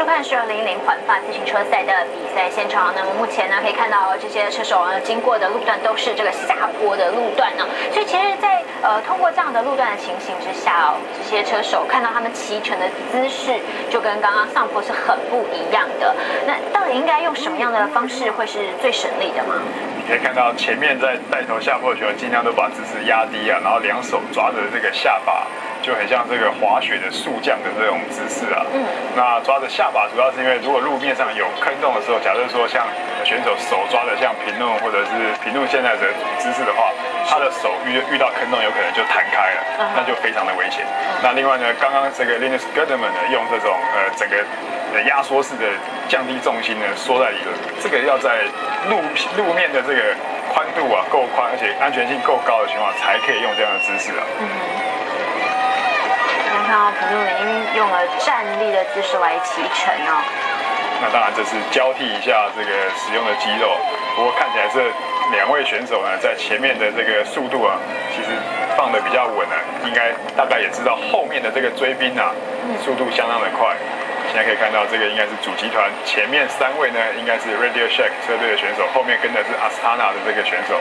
收看1200环法自行车赛的比赛现场。那么目前呢，可以看到这些车手呢经过的路段都是这个下坡的路段呢，所以其实在，通过这样的路段的情形之下哦，这些车手看到他们骑乘的姿势就跟刚刚上坡是很不一样的。那到底应该用什么样的方式会是最省力的吗？你可以看到前面在带头下坡的选手尽量都把姿势压低啊，然后两手抓着这个下巴，就很像这个滑雪的速降的这种姿势啊。那抓着下巴主要是因为如果路面上有坑洞的时候，假设说像选手手抓着像平路或者是平路现在的姿势的话，他的手遇到坑洞有可能就弹开了，那就非常的危险。那另外呢，刚刚这个 Linus Gerdemann 呢用这种整个压缩式的降低重心呢缩在里头，这个要在路面的这个宽度啊够宽，而且安全性够高的情况才可以用这样的姿势啊。看到普鲁已经用了站立的姿势来骑乘哦。那当然这是交替一下这个使用的肌肉，不过看起来这两位选手呢在前面的这个速度啊，其实放得比较稳啊，应该大概也知道后面的这个追兵啊速度相当的快。现在可以看到这个应该是主集团前面3位呢应该是 Radio Shack 车队的选手，后面跟的是 Astana 的这个选手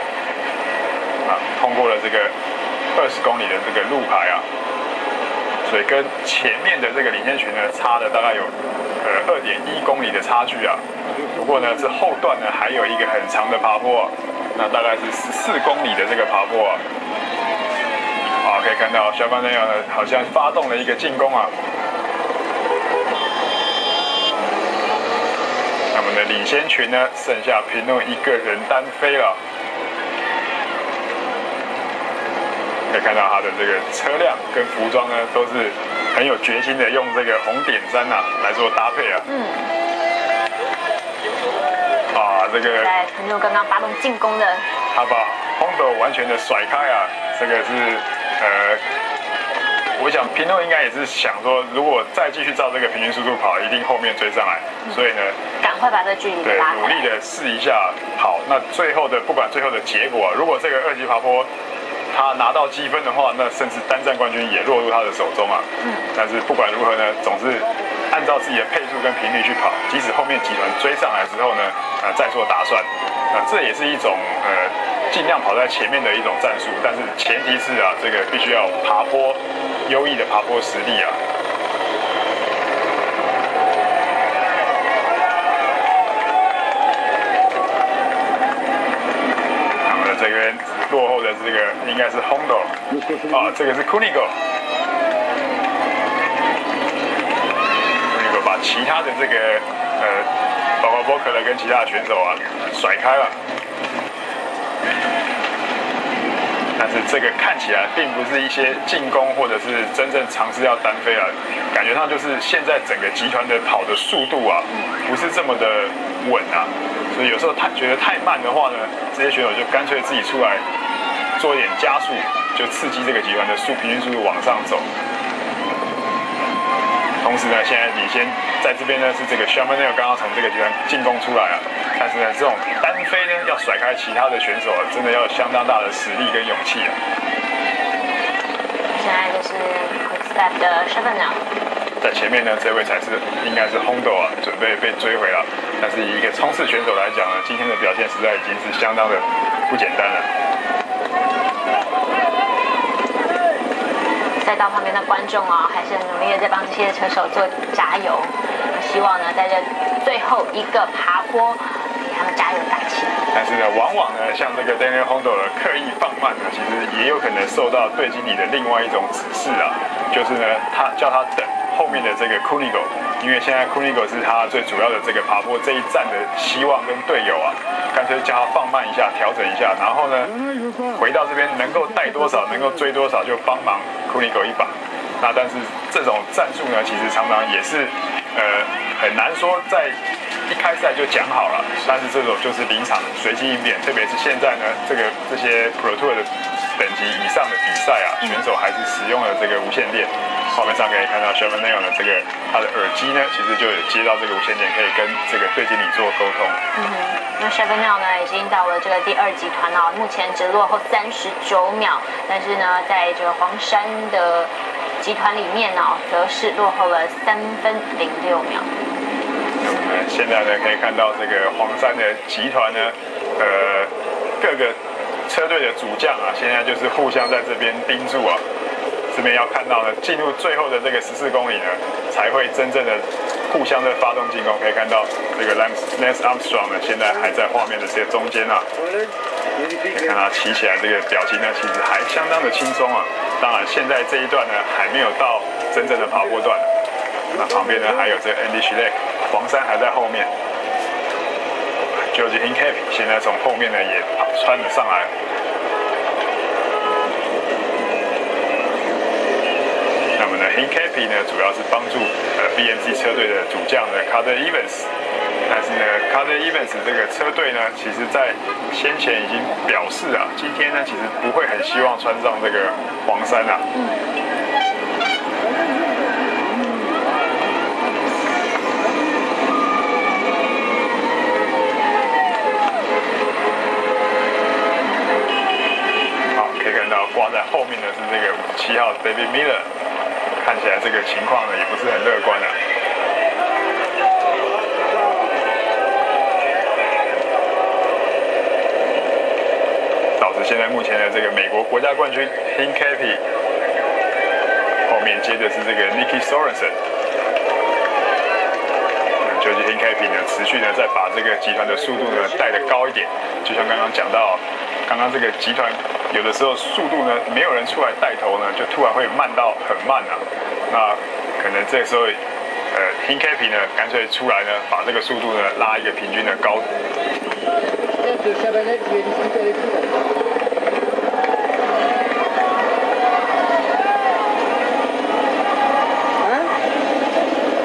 啊，通过了这个20公里的这个路牌啊。所以跟前面的这个领先群呢，差了大概有2.1公里的差距啊。不过呢，这后段呢还有一个很长的爬坡，那大概是14公里的这个爬坡啊。好，可以看到小班内尔呢好像发动了一个进攻啊。那我们的领先群呢，剩下平路一个人单飞了。可以看到他的这个车辆跟服装呢，都是很有决心的，用这个红点衫啊来做搭配啊。这个在朋友刚刚发动进攻的，他把 Hondo 完全的甩开啊，这个是我想平路应该也是想说，如果再继续照这个平均速度跑，一定后面追上来，所以呢，赶快把这距离拉开，努力的试一下跑。那最后的不管最后的结果啊，如果这个2级爬坡他拿到积分的话，那甚至单站冠军也落入他的手中啊。但是不管如何呢，总是按照自己的配速跟频率去跑，即使后面集团追上来之后呢，再做打算。这也是一种尽量跑在前面的一种战术，但是前提是啊，这个必须要爬坡优异的爬坡实力啊。这边落后的这个应该是 Hondo 啊，这个是 Kunigo 把其他的这个包括 Voker 跟其他的选手啊甩开了，但是这个看起来并不是一些进攻或者是真正尝试要单飞啊，感觉上就是现在整个集团的跑的速度啊不是这么的稳啊。所以有时候觉得太慢的话呢，这些选手就干脆自己出来做一点加速，就刺激这个集团的平均速度往上走。同时呢，现在领先在这边呢是这个 Shamanel 刚刚从这个集团进攻出来啊，但是呢这种单飞呢要甩开其他的选手啊，真的要有相当大的实力跟勇气啊。现在就是 Quickstep 的 Shamanel。在前面呢，这位才是应该是 Hondo 啊，准备被追回了。但是以一个冲刺选手来讲呢，今天的表现实在已经是相当的不简单了。赛道旁边的观众啊，还是很努力的在帮这些车手做加油。希望呢，在这最后一个爬坡，给他们加油打气。但是呢，往往呢，像这个 Daniel Hondo 的刻意放慢呢，其实也有可能受到队经理的另外一种指示啊，就是呢，他叫他等后面的这个 Kunigo， 因为现在 Kunigo 是他最主要的这个爬坡这一站的希望跟队友啊，干脆叫他放慢一下，调整一下，然后呢，回到这边能够带多少，能够追多少就帮忙 Kunigo 一把。那但是这种战术呢，其实常常也是很难说在一开赛就讲好了，但是这种就是临场随机应变，特别是现在呢，这些 Pro Tour 的等级以上的比赛啊，选手还是使用了这个无线电。画面上可以看到 Shamanel 的这个他的耳机呢，其实就有接到这个无线电，可以跟这个队经理做沟通。那 Shamanel 呢已经到了这个第2集团啊，目前只落后39秒，但是呢，在这个黄山的集团里面呢，则是落后了3分06秒。现在呢可以看到这个黄山的集团呢，各个车队的主将啊，现在就是互相在这边盯住啊。这边要看到呢，进入最后的这个14公里呢，才会真正的互相的发动进攻。可以看到这个 Lance Armstrong 呢，现在还在画面的这个中间啊。可以看他骑起来这个表情呢，其实还相当的轻松啊。当然，现在这一段呢，还没有到真正的爬坡段。那旁边呢，还有这个 Andy Schleck， 黄山还在后面。George Hincapie 现在从后面呢也穿了上来。那么呢 ，Hincapie 呢主要是帮助BMC 车队的主将呢 Carter Evans， 但是呢 Carter Evans 这个车队呢，其实在先前已经表示啊，今天呢其实不会很希望穿上这个黄山啊。好，可以看到挂在后面的是这个7号 David Miller。看起来这个情况呢也不是很乐观啊。导致现在目前的这个美国国家冠军 Hincapie， 后面接着是这个 Nicky Sorensen。George Hincapie 呢持续呢在把这个集团的速度呢带得高一点，就像刚刚讲到，刚刚这个集团有的时候速度呢没有人出来带头呢，就突然会慢到很慢啊。那可能这时候Hincapie 呢干脆出来呢把这个速度呢拉一个平均的高度。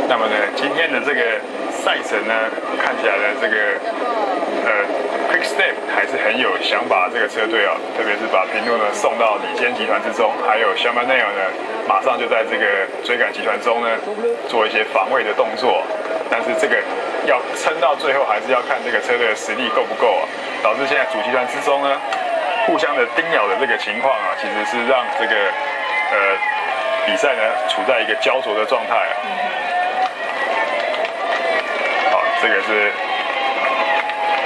那么呢今天的这个赛程呢，看起来呢这个Quick Step 还是很有想法这个车队啊，特别是把平路呢送到领先集团之中，还有 Shamaneer 呢马上就在这个追赶集团中呢做一些防卫的动作，但是这个要撑到最后还是要看这个车队的实力够不够啊，导致现在主集团之中呢互相的叮咬的这个情况啊，其实是让这个比赛呢处在一个焦灼的状态啊。好，这个是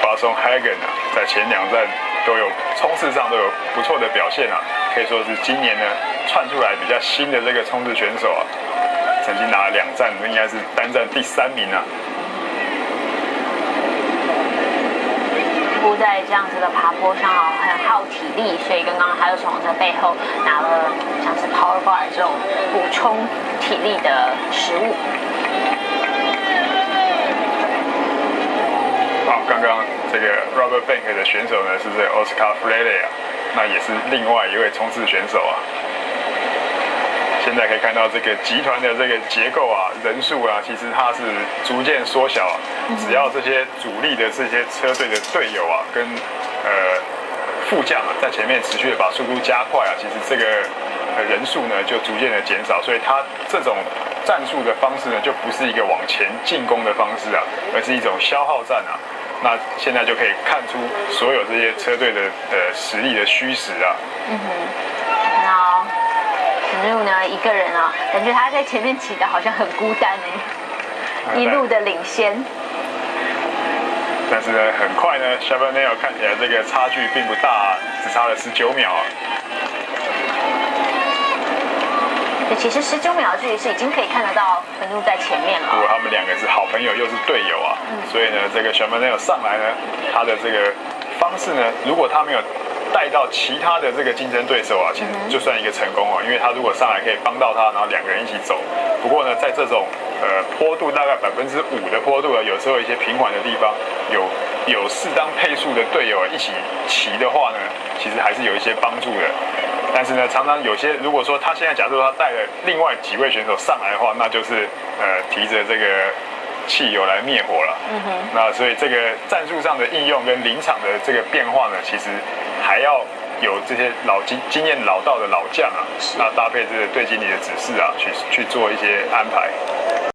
Boston Hagen 啊，在前2站都有冲刺上都有不错的表现啊，可以说是今年呢窜出来比较新的这个冲刺选手啊，曾经拿了2站，应该是单站第3名啊。在这样子的爬坡上啊，很耗体力，所以刚刚还有从这背后拿了像是 Power Bar 这种补充体力的食物。好，刚刚这个 Robert Bank 的选手呢是这个 Oscar Freire 啊，那也是另外一位冲刺选手啊。现在可以看到这个集团的这个结构啊，人数啊，其实它是逐渐缩小啊。只要这些主力的这些车队的队友啊，跟副将啊，在前面持续的把速度加快啊，其实这个人数呢就逐渐的减少，所以它这种战术的方式呢，就不是一个往前进攻的方式啊，而是一种消耗战啊。那现在就可以看出所有这些车队的实力的虚实啊。那陈路呢，一个人啊，感觉他在前面骑的好像很孤单哎，一路的领先。但是呢，很快呢 ，Shamaneer 看起来这个差距并不大啊，只差了19秒啊。其实19秒的距离是已经可以看得到陈路在前面了。如果他们2个是好朋友又是队友啊，所以呢，这个 Shamaneer 上来呢，他的这个方式呢，如果他没有带到其他的这个竞争对手啊，其实就算一个成功啊，因为他如果上来可以帮到他，然后2个人一起走。不过呢，在这种坡度大概5%的坡度啊，有时候一些平缓的地方，有适当配速的队友一起骑的话呢，其实还是有一些帮助的。但是呢，常常有些如果说他现在假设他带了另外几位选手上来的话，那就是提着这个汽油来灭火了。那所以这个战术上的应用跟临场的这个变化呢，其实还要有这些经验老道的老将啊，那搭配这个队经理的指示啊，去做一些安排。